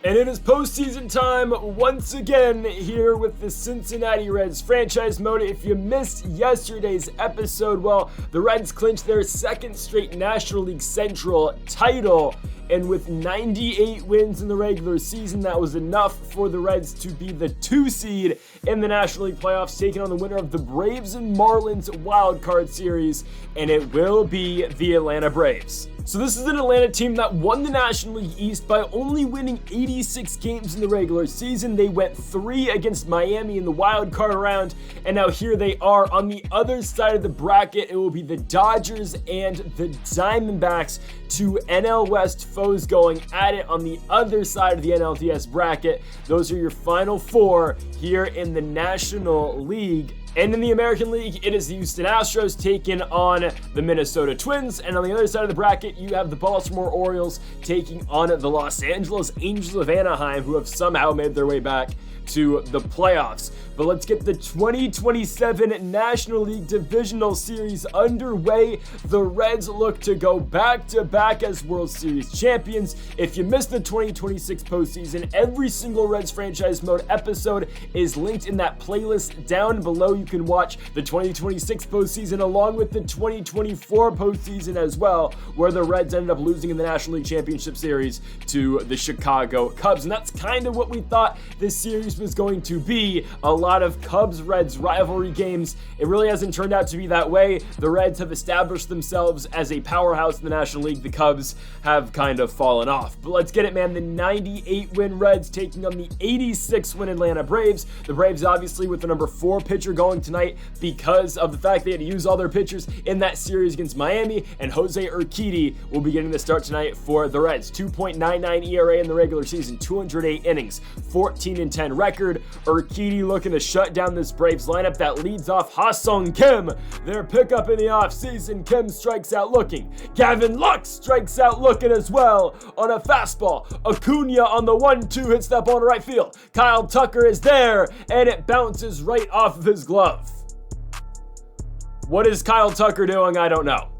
And it is postseason time once again here with the Cincinnati Reds franchise mode. If you missed yesterday's episode, well, the Reds clinched their second straight National League Central title. And with 98 wins in the regular season, that was enough for the Reds to be the 2 seed in the National League playoffs, taking on the winner of the Braves and Marlins Wild Card Series, and it will be the Atlanta Braves. So this is an Atlanta team that won the National League East by only winning 86 games in the regular season. They went 3 against Miami in the wild card round, and now here they are on the other side of the bracket. It will be the Dodgers and the Diamondbacks, 2 NL West foes going at it on the other side of the NLDS bracket. Those are your final 4 here in the National League. And in the American League, it is the Houston Astros taking on the Minnesota Twins. And on the other side of the bracket, you have the Baltimore Orioles taking on the Los Angeles Angels of Anaheim, who have somehow made their way back to the playoffs. But let's get the 2027 National League Divisional Series underway. The Reds look to go back-to-back as World Series champions. If you missed the 2026 postseason, every single Reds franchise mode episode is linked in that playlist down below. You can watch the 2026 postseason along with the 2024 postseason as well, where the Reds ended up losing in the National League Championship Series to the Chicago Cubs. And that's kind of what we thought this series was going to be. A lot of Cubs-Reds rivalry games. It really hasn't turned out to be that way. The Reds have established themselves as a powerhouse in the National League. The Cubs have kind of fallen off. But let's get it, man. The 98-win Reds taking on the 86-win Atlanta Braves. The Braves obviously with the number 4 pitcher going tonight because of the fact they had to use all their pitchers in that series against Miami, and Jose Urquidy will be getting the start tonight for the Reds. 2.99 ERA in the regular season, 208 innings, 14-10 record. Urquidy looking to shut down this Braves lineup that leads off Ha-Sung Kim. Their pickup in the offseason. Kim strikes out looking. Gavin Lux strikes out looking as well on a fastball. Acuna on the 1-2 hits that ball to right field. Kyle Tucker is there, and it bounces right off of his glove. What is Kyle Tucker doing? I don't know.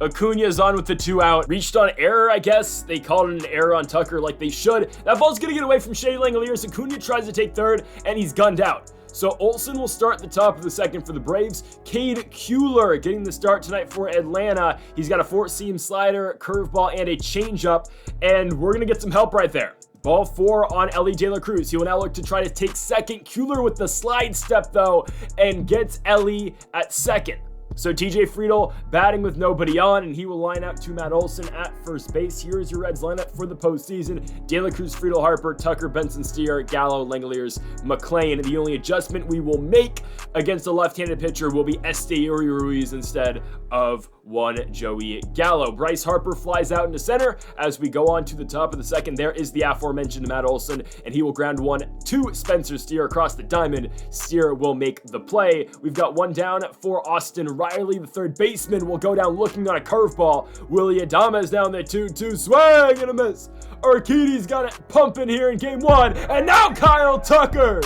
Acuna is on with the 2 out. Reached on error, I guess. They called it an error on Tucker like they should. That ball's going to get away from Shea Langeliers. Acuna tries to take third, and he's gunned out. So Olsen will start the top of the second for the Braves. Cade Kuehler getting the start tonight for Atlanta. He's got a 4-seam slider, curveball, and a changeup, and we're going to get some help right there. Ball 4 on Elly De La Cruz. He will now look to try to take second. Kuehler with the slide step, though, and gets Elly at second. So TJ Friedl batting with nobody on, and he will line out to Matt Olson at first base. Here is your Reds lineup for the postseason. De La Cruz, Friedl, Harper, Tucker, Benson, Steer, Gallo, Langeliers, McClain. The only adjustment we will make against a left-handed pitcher will be Esteury Ruiz instead of one Joey Gallo. Bryce Harper flies out into center. As we go on to the top of the second, there is the aforementioned Matt Olson, and he will ground one to Spencer Steer across the diamond. Steer will make the play. We've got one down for Austin Riley. The third baseman will go down looking on a curveball. Willie Adames down the 2-2, swing and a miss. Urquidy's got it pumping here in game 1, and now Kyle Tucker.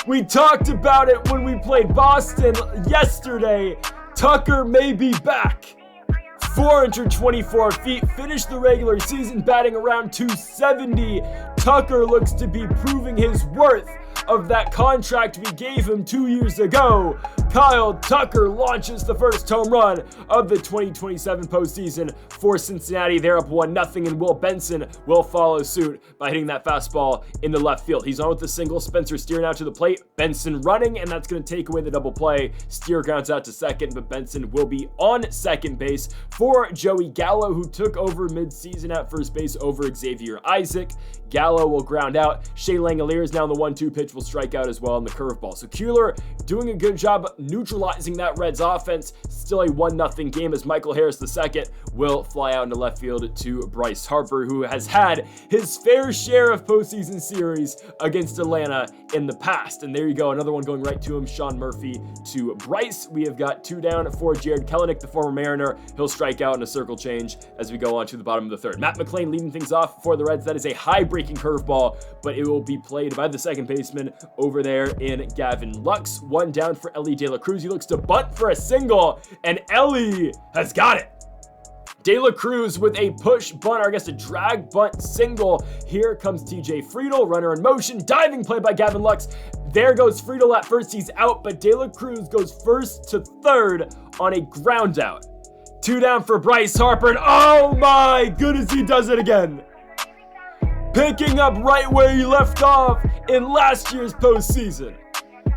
We talked about it when we played Boston yesterday. Tucker may be back. 424 feet, finished the regular season batting around 270. Tucker looks to be proving his worth of that contract we gave him 2 years ago. Kyle Tucker launches the first home run of the 2027 postseason for Cincinnati. They're up 1-0, and Will Benson will follow suit by hitting that fastball in the left field. He's on with the single. Spencer Steer now to the plate. Benson running, and that's going to take away the double play. Steer grounds out to second, but Benson will be on second base for Joey Gallo, who took over midseason at first base over Xavier Isaac. Gallo will ground out. Shea Langeliers now on the 1-2 pitch will strike out as well on the curveball. So Kuehler doing a good job neutralizing that Reds offense. Still a 1-0 game as Michael Harris II will fly out into left field to Bryce Harper, who has had his fair share of postseason series against Atlanta in the past. And there you go, another one going right to him. Sean Murphy to Bryce. We have got 2 down for Jared Kelenic, the former Mariner. He'll strike out in a circle change as we go on to the bottom of the third. Matt McClain leading things off for the Reds. That is a high-breaking curveball, but it will be played by the second baseman over there in Gavin Lux. 1 down for Elly De La Cruz. He looks to bunt for a single, and Elly has got it. De La Cruz with a push bunt, or I guess a drag bunt single. Here comes TJ Friedl, runner in motion, diving play by Gavin Lux. There goes Friedl at first, he's out, but De La Cruz goes first to third on a ground out. 2 down for Bryce Harper, and oh my goodness, he does it again. Picking up right where he left off in last year's postseason.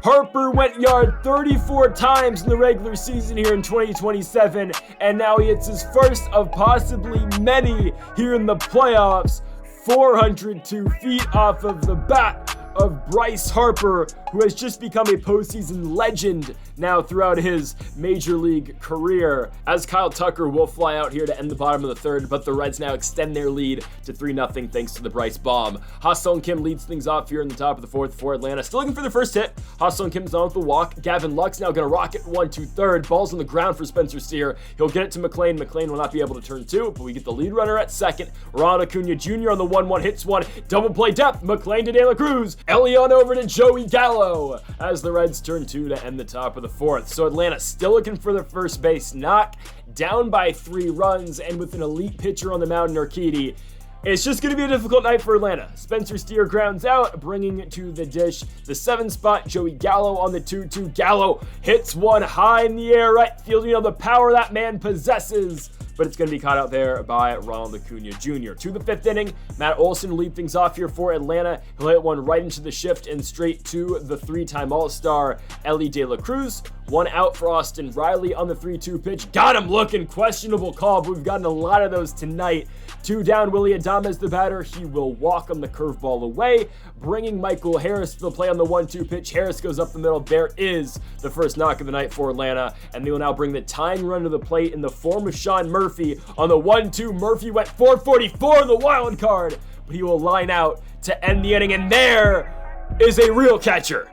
Harper went yard 34 times in the regular season here in 2027, and now he hits his first of possibly many here in the playoffs. 402 feet off of the bat of Bryce Harper, who has just become a postseason legend now throughout his major league career, as Kyle Tucker will fly out here to end the bottom of the third, but the Reds now extend their lead to 3-0 thanks to the Bryce bomb. Ha-Seong Kim leads things off here in the top of the fourth for Atlanta. Still looking for the first hit. Ha-Seong Kim's on with the walk. Gavin Lux now going to rocket 1-2 third. Ball's on the ground for Spencer Steer. He'll get it to McLean. McLean will not be able to turn two, but we get the lead runner at second. Ronald Acuna Jr. on the 1-1 hits one. Double play depth. McLean to De La Cruz. Elion over to Joey Gallo as the Reds turn two to end the top of the fourth. So Atlanta still looking for the first base knock, down by 3 runs, and with an elite pitcher on the mound in Urquidy. It's just going to be a difficult night for Atlanta. Spencer Steer grounds out, bringing to the dish the 7 spot. Joey Gallo on the 2-2. Gallo hits one high in the air, right field. You know the power that man possesses, but it's going to be caught out there by Ronald Acuna Jr. To the 5th inning, Matt Olson will lead things off here for Atlanta. He'll hit one right into the shift and straight to the 3-time All-Star, Elly De La Cruz. 1 out for Austin Riley on the 3-2 pitch. Got him looking, questionable call, but we've gotten a lot of those tonight. 2 down, Willy Adames, the batter. He will walk on the curveball away, bringing Michael Harris to the play on the 1-2 pitch. Harris goes up the middle. There is the first knock of the night for Atlanta, and they will now bring the tying run to the plate in the form of Sean Murphy on the 1-2. Murphy went 444 in the wild card, but he will line out to end the inning, and there is a real catcher.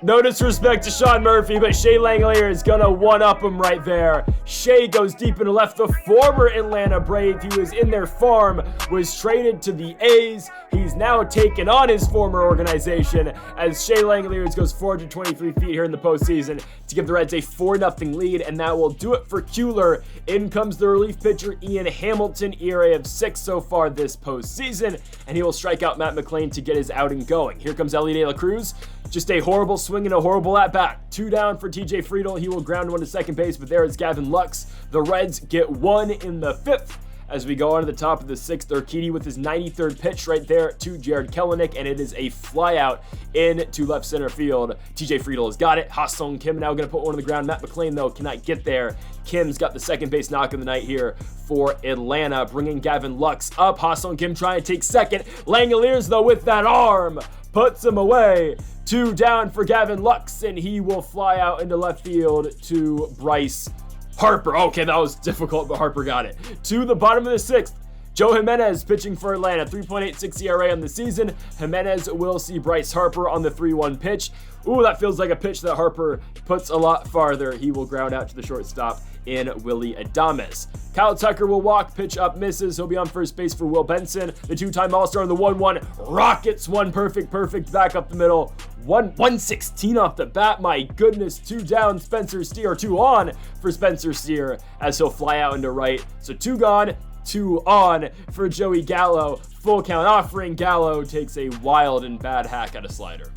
No disrespect to Sean Murphy, but Shea Langelier is going to one-up him right there. Shea goes deep into left. The former Atlanta Brave, he was in their farm, was traded to the A's. He's now taken on his former organization as Shea Langelier goes 423 feet here in the postseason to give the Reds a 4-0 lead, and that will do it for Kuehler. In comes the relief pitcher, Ian Hamilton, ERA of 6 so far this postseason, and he will strike out Matt McLean to get his outing going. Here comes Elly De La Cruz. Just a horrible swing and a horrible at-bat. 2 down for TJ Friedl. He will ground one to second base, but there is Gavin Lux. The Reds get 1 in the 5th. As we go on to the top of the 6th, Urquidy with his 93rd pitch right there to Jared Kelenic, and it is a flyout into left center field. TJ Friedl has got it. Ha-Seong Kim now going to put one on the ground. Matt McLean, though, cannot get there. Kim's got the second base knock of the night here for Atlanta, bringing Gavin Lux up. Ha-Seong Kim trying to take second. Langeliers, though, with that arm, puts him away. 2 down for Gavin Lux, and he will fly out into left field to Bryce Harper. Okay, that was difficult, but Harper got it. To the bottom of the 6th, Joe Jimenez pitching for Atlanta. 3.86 ERA on the season. Jimenez will see Bryce Harper on the 3-1 pitch. Ooh, that feels like a pitch that Harper puts a lot farther. He will ground out to the shortstop in Willy Adames. Kyle Tucker will walk, pitch up, misses. He'll be on first base for Will Benson. The 2-time All-Star on the 1-1. Rockets one perfect back up the middle. 116 off the bat. My goodness, 2 down, Spencer Steer, 2 on for Spencer Steer as he'll fly out into right. So 2 gone, 2 on for Joey Gallo. Full count offering. Gallo takes a wild and bad hack at a slider.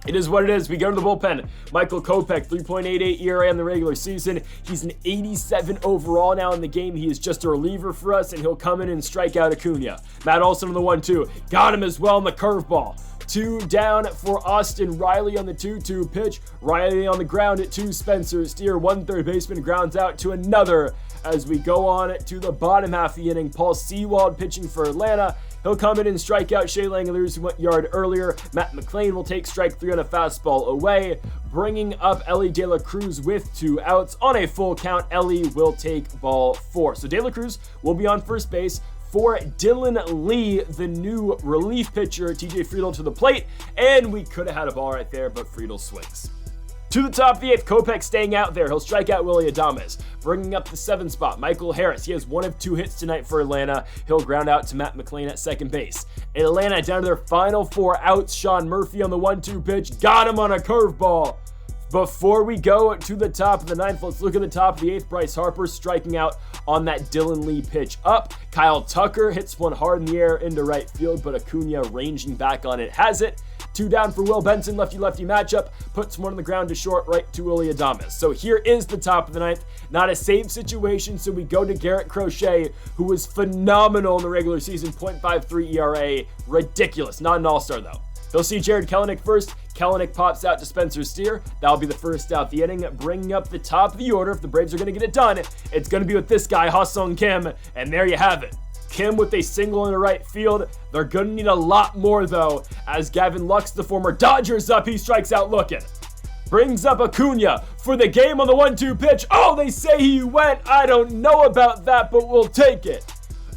It is what it is. We go to the bullpen. Michael Kopech, 3.88 ERA on the regular season. He's an 87 overall now in the game. He is just a reliever for us, and he'll come in and strike out Acuna. Matt Olson on the 1-2. Got him as well on the curveball. 2 down for Austin Riley on the 2-2 pitch. Riley on the ground at 2. Spencer Steer, 1 third baseman, grounds out to another. As we go on to the bottom half of the inning, Paul Sewald pitching for Atlanta. He'll come in and strike out Shea Langeliers, who went yard earlier. Matt McLean will take strike 3 on a fastball away, bringing up Elly De La Cruz with 2 outs. On a full count, Elly will take ball 4. So De La Cruz will be on first base for Dylan Lee, the new relief pitcher. TJ Friedl to the plate, and we could have had a ball right there, but Friedl swings. To the top of the 8th, Kopech staying out there. He'll strike out Willy Adames. Bringing up the 7th spot, Michael Harris. He has 1 of 2 hits tonight for Atlanta. He'll ground out to Matt McLean at second base. Atlanta down to their final 4 outs. Sean Murphy on the 1-2 pitch. Got him on a curveball. Before we go to the top of the 9th, let's look at the top of the 8th. Bryce Harper striking out on that Dylan Lee pitch up. Kyle Tucker hits one hard in the air into right field, but Acuna ranging back on it has it. 2 down for Will Benson, lefty-lefty matchup, puts one on the ground to short, right to Willy Adames. So here is the top of the 9th. Not a save situation, so we go to Garrett Crochet, who was phenomenal in the regular season, .53 ERA. Ridiculous. Not an all-star, though. He'll see Jared Kelenic first. Kelenic pops out to Spencer Steer. That'll be the first out the inning, bringing up the top of the order. If the Braves are going to get it done, it's going to be with this guy, Ha-Sung Kim, and there you have it. Kim with a single into right field. They're going to need a lot more, though, as Gavin Lux, the former Dodgers, up. He strikes out looking. Brings up Acuna for the game on the 1-2 pitch. Oh, they say he went. I don't know about that, but we'll take it.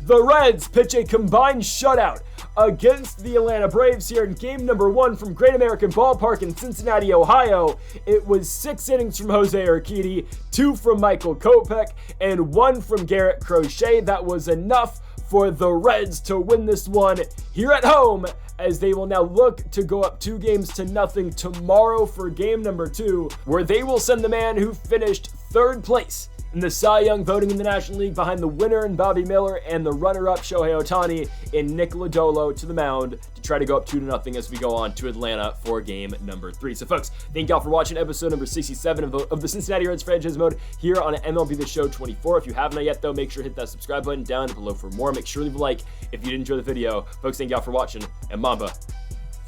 The Reds pitch a combined shutout against the Atlanta Braves here in game number 1 from Great American Ballpark in Cincinnati, Ohio. It was 6 innings from Jose Urquidy, 2 from Michael Kopech, and 1 from Garrett Crochet. That was enough for the Reds to win this one here at home, as they will now look to go up 2-0 tomorrow for game number 2, where they will send the man who finished 3rd place in the Cy Young voting in the National League behind the winner in Bobby Miller and the runner-up Shohei Ohtani in Nick Lodolo to the mound to try to go up 2-0 as we go on to Atlanta for game number 3. So folks, thank y'all for watching episode number 67 of the Cincinnati Reds franchise mode here on MLB The Show 24. If you haven't yet though, make sure to hit that subscribe button down below for more. Make sure to leave a like if you did enjoy the video. Folks, thank y'all for watching, and Mamba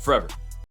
forever.